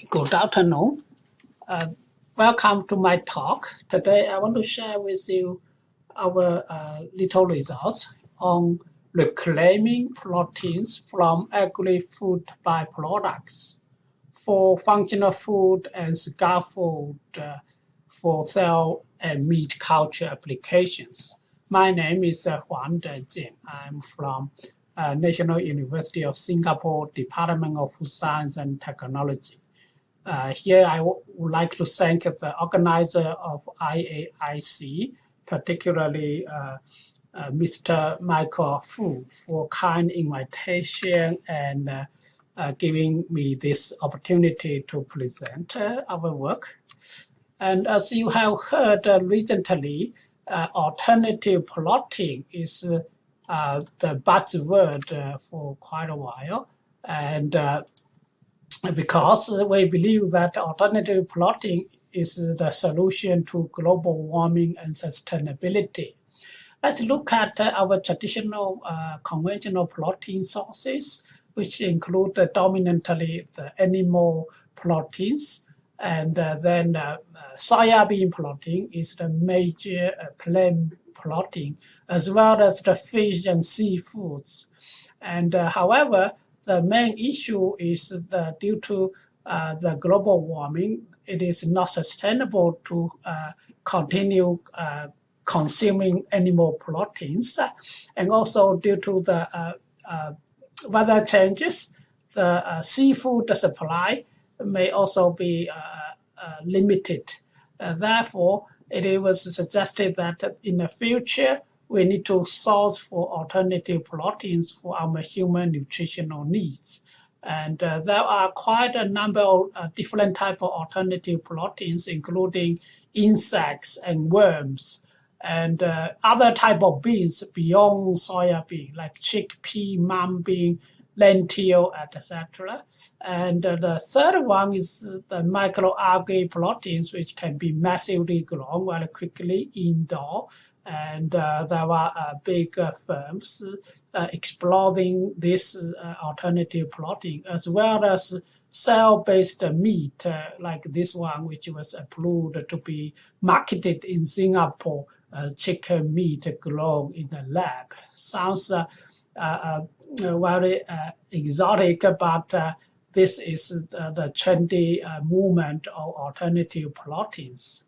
Good afternoon. Welcome to my talk. Today I want to share with you our little results on reclaiming proteins from agri-food byproducts for functional food and scaffold for cell and meat culture applications. My name is Huang Dejian. I'm from National University of Singapore, Department of Food Science and Technology. Here I would like to thank the organizer of IAIC, particularly Mr. Michael Fu, for kind invitation and giving me this opportunity to present our work. And as you have heard recently, alternative plotting is the buzzword for quite a while. And because we believe that alternative plotting is the solution to global warming and sustainability. Let's look at our traditional conventional plotting sources, which include dominantly the animal proteins, and then soybean plotting is the major plant plotting, as well as the fish and seafoods. And however, the main issue is that due to the global warming, it is not sustainable to continue consuming animal proteins. And also due to the weather changes, the seafood supply may also be limited. Therefore, it was suggested that in the future, we need to source for alternative proteins for our human nutritional needs. And there are quite a number of different types of alternative proteins, including insects and worms, and other type of beans beyond soybean, like chickpea, mung bean, lentil, etc. And the third one is the microalgae proteins, which can be massively grown very quickly indoor. And there are big firms exploring this alternative protein, as well as cell-based meat, like this one, which was approved to be marketed in Singapore, chicken meat grown in the lab. Sounds very exotic, but this is the trendy movement of alternative proteins.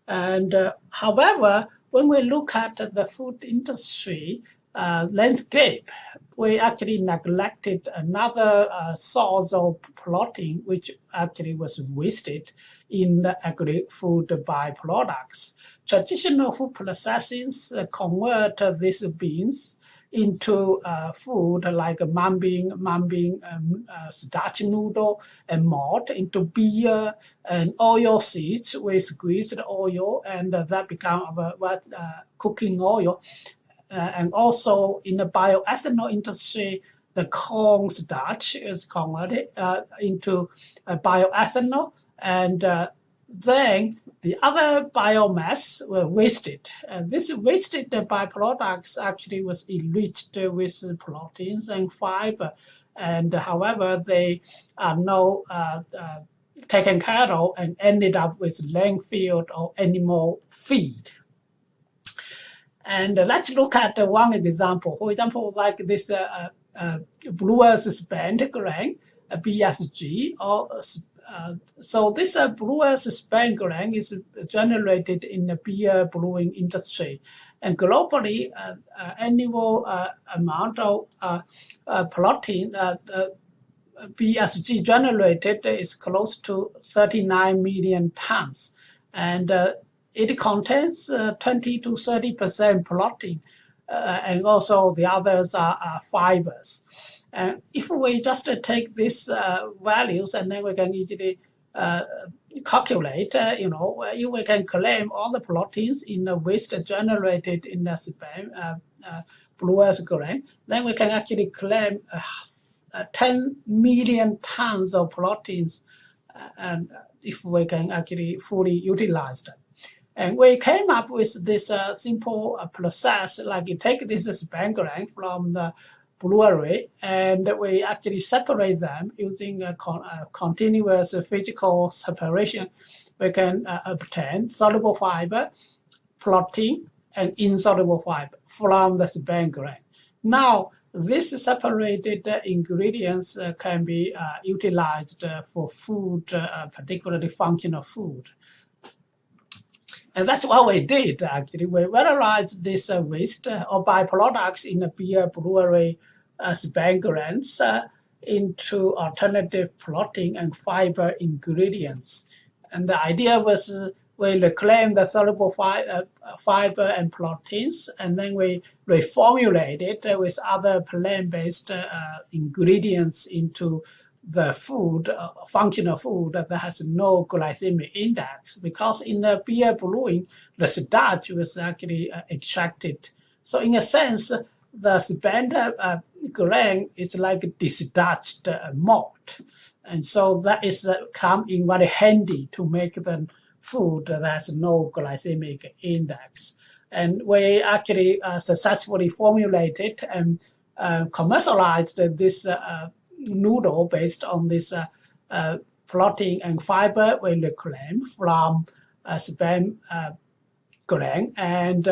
And however, when we look at the food industry landscape, we actually neglected another source of protein, which actually was wasted in the agri-food byproducts. Traditional food processings convert these beans into food like mung bean, starch noodle, and malt, into beer and oil seeds with squeezed oil, and that become our cooking oil. And also in the bioethanol industry, the corn starch is converted into bioethanol, and then the other biomass were wasted. And this wasted byproducts actually was enriched with proteins and fiber. And however, they are now taken care of and ended up with landfill or animal feed. And let's look at one example. For example, like this brewer's spent grain, BSG, or so this brewer's spent grain is generated in the beer brewing industry. And globally, annual amount of protein BSG generated is close to 39 million tons. And it contains 20 to 30% protein, and also the others are fibers. And if we just take these values, and then we can easily calculate, we can claim all the proteins in the waste generated in the sperm, brewer's grain, then we can actually claim 10 million tons of proteins, and if we can actually fully utilize them. And we came up with this simple process, like you take this sperm grain from the blue array, and we actually separate them using a continuous physical separation. We can obtain soluble fiber, protein, and insoluble fiber from the spent grain. Now, these separated ingredients can be utilized for food, particularly functional food. And that's what we did, actually. We valorized this waste or byproducts in the beer brewery spent grains into alternative protein and fiber ingredients. And the idea was we reclaim the soluble fiber and proteins, and then we reformulate it with other plant-based ingredients into the food, functional food that has no glycemic index, because in the beer brewing, the starch was actually extracted. So in a sense, the spent grain is like distarched malt. And so that is come in very handy to make the food that has no glycemic index. And we actually successfully formulated and commercialized this noodle based on this protein and fiber we reclaim from spent grain, and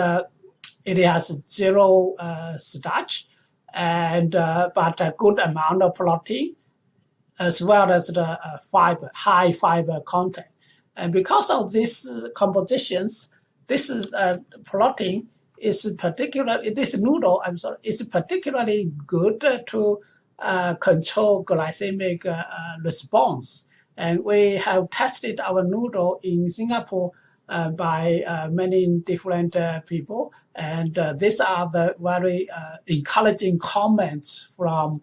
it has zero starch, and but a good amount of protein, as well as the fiber, high fiber content. And because of these compositions, this protein is particularly, this noodle, is particularly good to control glycemic response. And we have tested our noodle in Singapore by many different people. And these are the very encouraging comments from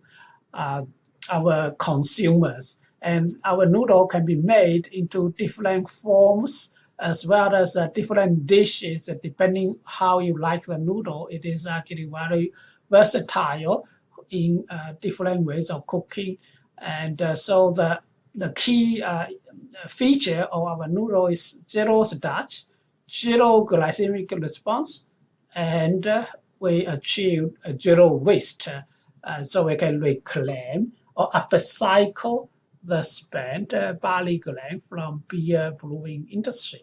our consumers. And our noodle can be made into different forms as well as different dishes, depending how you like the noodle. It is actually very versatile in different ways of cooking. And so the key feature of our noodle is zero starch, zero glycemic response, and we achieve zero waste. So we can reclaim or upcycle the spent barley grain from beer brewing industry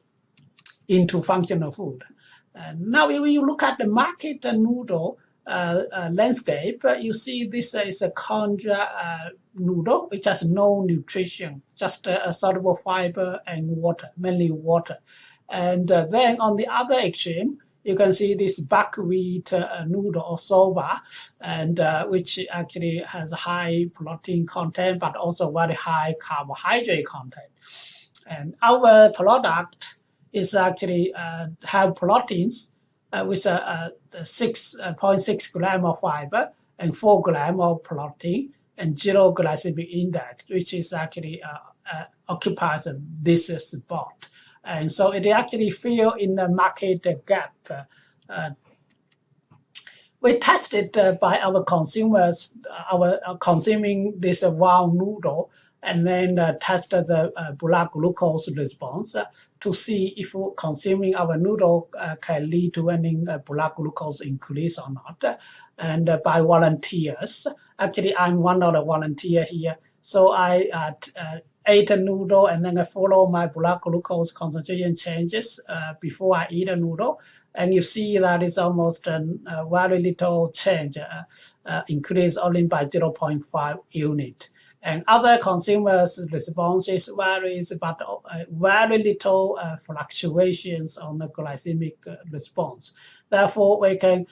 into functional food. Now, when you look at the market noodle landscape, you see this is a conja noodle, which has no nutrition, just a soluble fiber and water, mainly water. And then on the other extreme, you can see this buckwheat noodle or soba, and which actually has high protein content, but also very high carbohydrate content. And our product is actually have proteins with 6.6 gram of fiber and 4 gram of protein and 0 glycemic index, which is actually occupies this spot. And so it actually fill in the market gap. We tested by our consumers, consuming this wow noodle, and then tested the blood glucose response to see if consuming our noodle can lead to any blood glucose increase or not. And by volunteers, actually I'm one of the volunteers here, so I ate a noodle and then I follow my blood glucose concentration changes before I eat a noodle. And you see that it's almost very little change, increase only by 0.5 unit. And other consumers' responses varies, but very little fluctuations on the glycemic response. Therefore, we can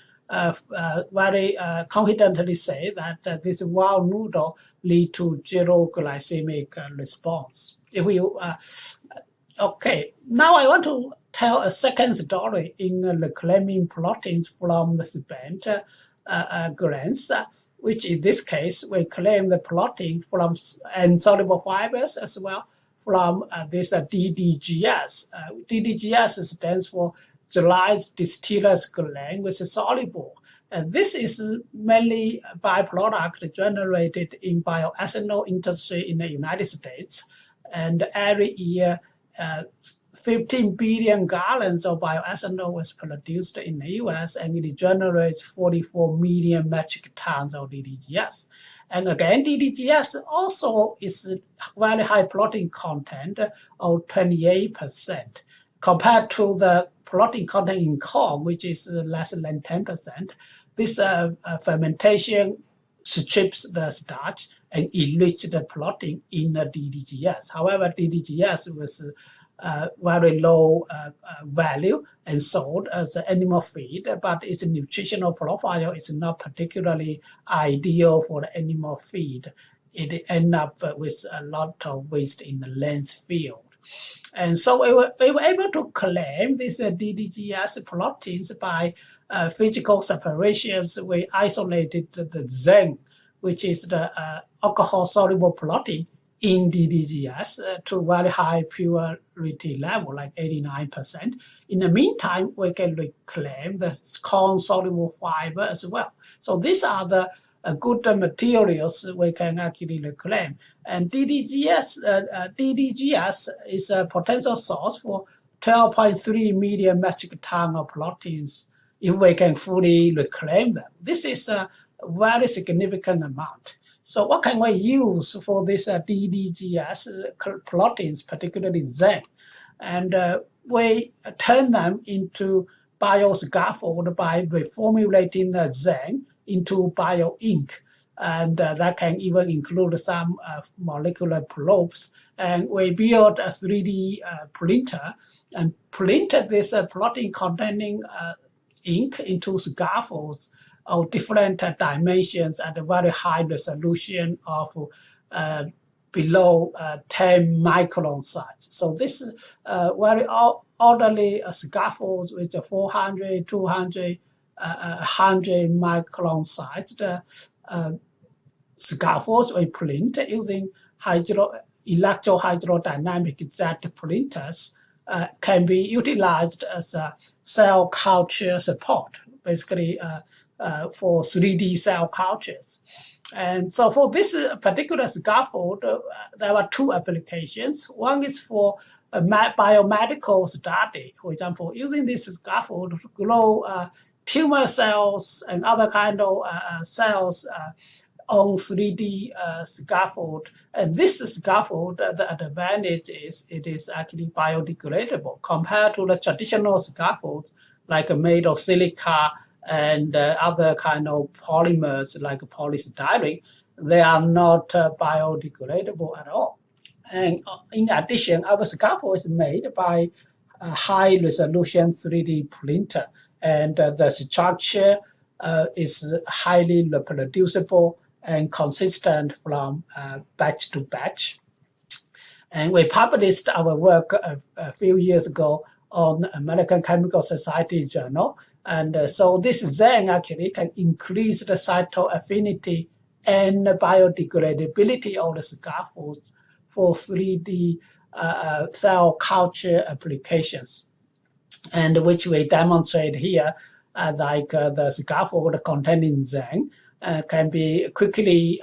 very confidently say that this wow noodle lead to 0 glycemic response. If we okay, now I want to tell a second story in reclaiming proteins from the spent grains, which in this case we claim the protein from insoluble fibers as well from this DDGS. DDGS stands for Glycine distillers grain, which is soluble. And this is mainly byproduct generated in bioethanol industry in the United States. And every year, 15 billion gallons of bioethanol was produced in the US, and it generates 44 million metric tons of DDGS. And again, DDGS also is very high protein content of 28%, compared to the protein content in corn, which is less than 10%. This fermentation strips the starch and enriches the protein in the DDGS. However, DDGS was very low value and sold as animal feed, but its nutritional profile is not particularly ideal for the animal feed. It ends up with a lot of waste in the landfill. And so we were able to claim these DDGS proteins by physical separations. We isolated the zinc, which is the alcohol-soluble protein, in DDGS to very high purity level, like 89%. In the meantime, we can reclaim the corn-soluble fiber as well. So these are the good materials we can actually reclaim. And DDGS is a potential source for 12.3 million metric tons of proteins if we can fully reclaim them. This is a very significant amount. So what can we use for this DDGS proteins, particularly zinc? And we turn them into bioscaffold by reformulating the zinc into bio-ink. And that can even include some molecular probes. And we built a 3D printer and printed this protein-containing ink into scaffolds of different dimensions at a very high resolution of below 10 micron size. So this is very orderly scaffolds with 400, 200, 100 micron sized scaffolds we print using electrohydrodynamic jet printers can be utilized as a cell culture support, basically for 3D cell cultures. And so for this particular scaffold, there are two applications. One is for a biomedical study. For example, using this scaffold to grow tumor cells and other kind of cells on 3D scaffold. And this scaffold, the advantage is it is actually biodegradable compared to the traditional scaffolds like made of silica and other kind of polymers like polystyrene. They are not biodegradable at all. And in addition, our scaffold is made by a high resolution 3D printer. And the structure is highly reproducible and consistent from batch to batch. And we published our work a few years ago on the American Chemical Society journal. And so this zinc actually can increase the cytoaffinity and biodegradability of the scaffolds for 3D cell culture applications, and which we demonstrate here, like the scaffold containing zinc can be quickly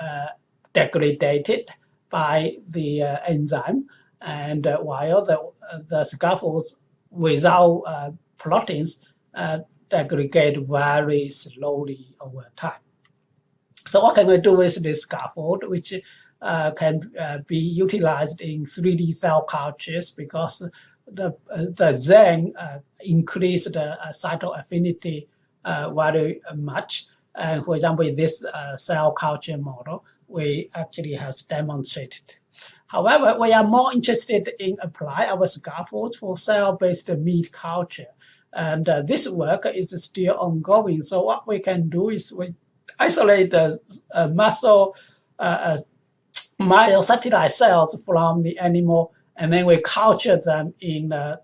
degraded by the enzyme, and while the scaffolds without proteins degrade very slowly over time. So what can we do with this scaffold, which can be utilized in 3D cell cultures, because the zinc increase the cytoaffinity very much. For example, in this cell culture model, we actually has demonstrated. However, we are more interested in apply our scaffolds for cell-based meat culture. And this work is still ongoing. So what we can do is we isolate the muscle myosatellite cells from the animal, and then we culture them in a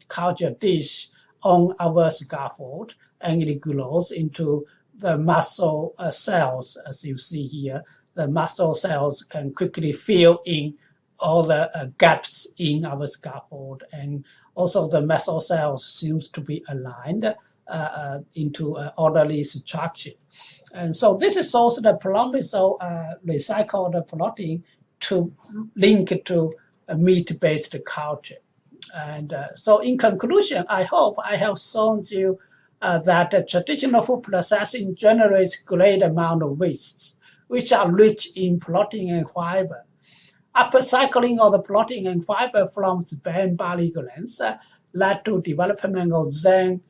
culture dish on our scaffold, and it grows into the muscle cells. As you see here, the muscle cells can quickly fill in all the gaps in our scaffold, and also the muscle cells seems to be aligned into an orderly structure. And so this is also the promise of recycled protein to link to a meat-based culture. And so in conclusion, I hope I have shown you that traditional food processing generates great amount of wastes, which are rich in protein and fiber. Upcycling of the protein and fiber from spent barley grains led to development of Zen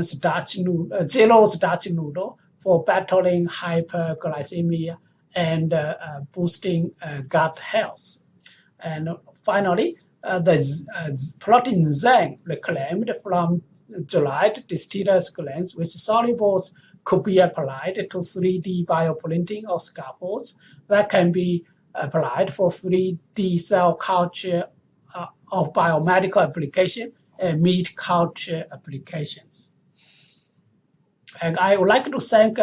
zero starch noodle for battling hyperglycemia and boosting gut health. And finally, the protein Zen reclaimed from dried distillers grains with solubles could be applied to 3D bioprinting of scaffolds that can be applied for 3D cell culture of biomedical application and meat culture applications. And I would like to thank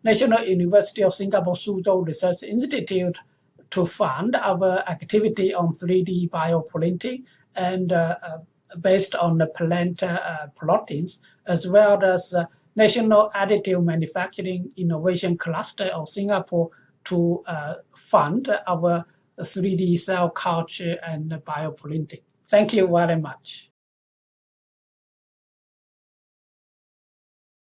National University of Singapore Suzhou Research Institute to fund our activity on 3D bioprinting and based on the plant proteins, as well as National Additive Manufacturing Innovation Cluster of Singapore to fund our 3D cell culture and bioprinting. Thank you very much.